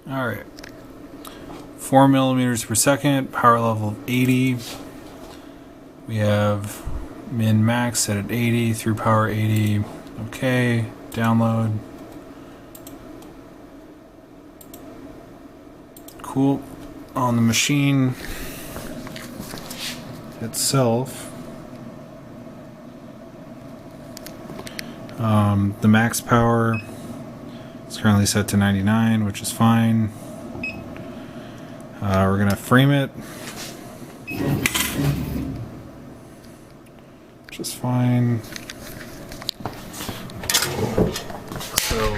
Alright. 4 millimeters per second, power level of 80. We have min max set at 80, through power 80. Okay, download. Cool. On the machine itself, the max power is currently set to 99, which is fine. We're gonna frame it, which is fine. So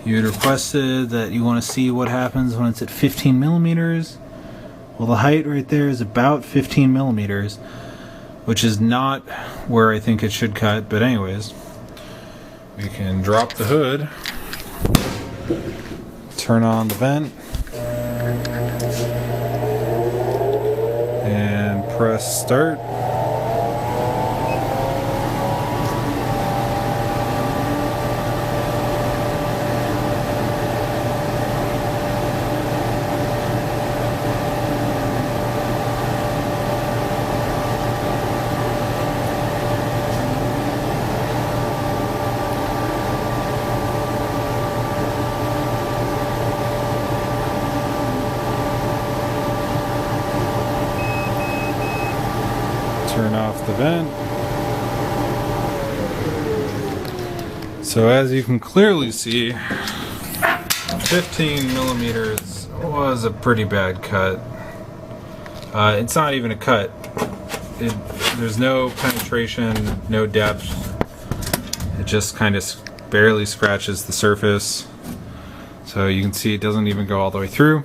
you had requested that you want to see what happens when it's at 15 millimeters. Well, the height right there is about 15 millimeters, which is not where I think it should cut, but anyways, we can drop the hood, turn on the vent, and press start. Turn off the vent. So as you can clearly see, 15 millimeters was a pretty bad cut. It's not even a cut. There's no penetration, no depth. It just kind of barely scratches the surface. So you can see it doesn't even go all the way through.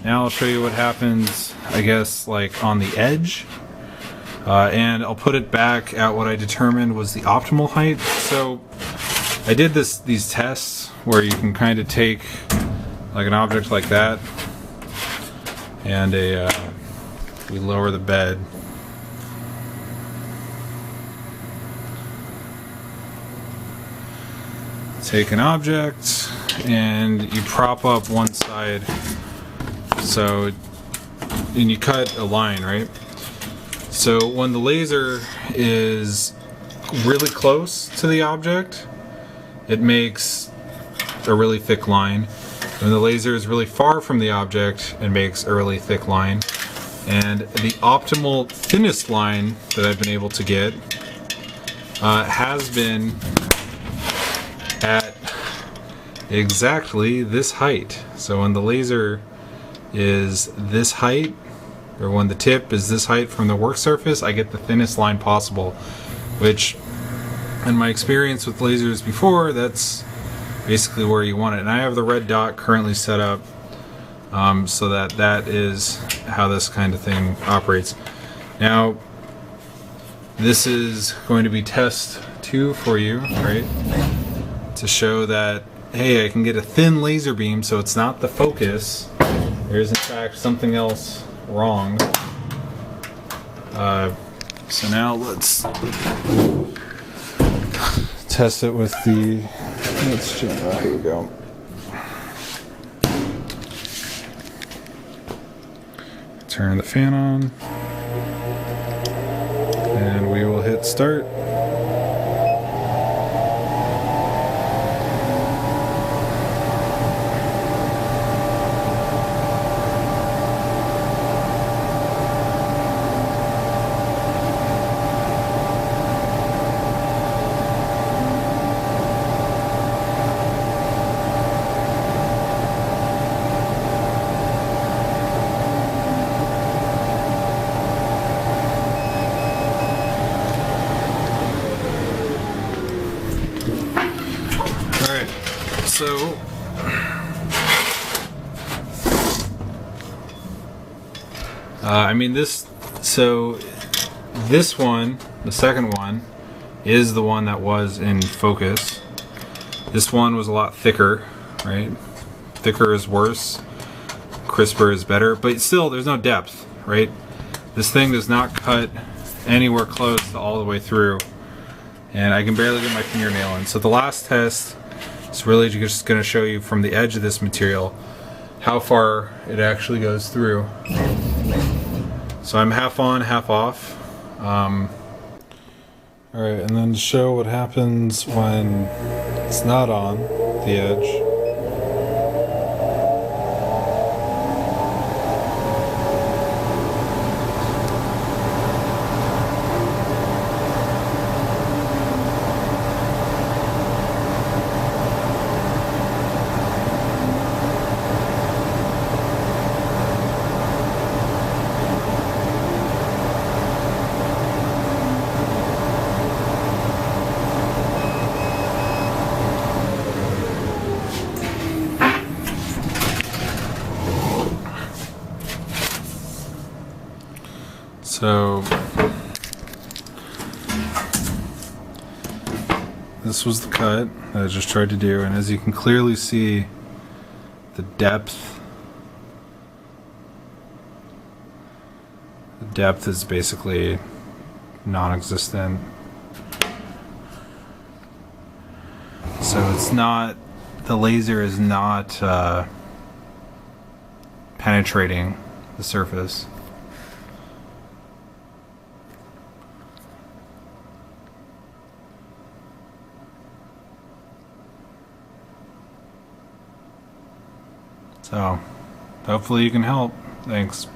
Now I'll show you what happens, I guess, like on the edge. And I'll put it back at what I determined was the optimal height. So I did these tests where you can kind of take like an object like that and we lower the bed. Take an object and you prop up one side, so, and you cut a line, right? So when the laser is really close to the object, it makes a really thick line. When the laser is really far from the object, it makes a really thick line. And the optimal thinnest line that I've been able to get has been at exactly this height. So when the laser is this height, or when the tip is this height from the work surface, I get the thinnest line possible, which in my experience with lasers before, that's basically where you want it. And I have the red dot currently set up so that is how this kind of thing operates. Now, this is going to be test 2 for you, right? To show that, hey, I can get a thin laser beam, so it's not the focus. There's in fact something else wrong. So now let's test it with the, here we go. Turn the fan on and we will hit start. So, I mean this one, the second one, is the one that was in focus. This one was a lot thicker, right? Thicker is worse, crisper is better, but still there's no depth, right? This thing does not cut anywhere close to all the way through, and I can barely get my fingernail in. So the last test It's really just going to show you from the edge of this material how far it actually goes through. So I'm half on, half off. Alright, and then to show what happens when it's not on the edge. So this was the cut that I just tried to do, and as you can clearly see, the depth is basically non-existent. So it's not, the laser is not penetrating the surface. So, hopefully you can help. Thanks.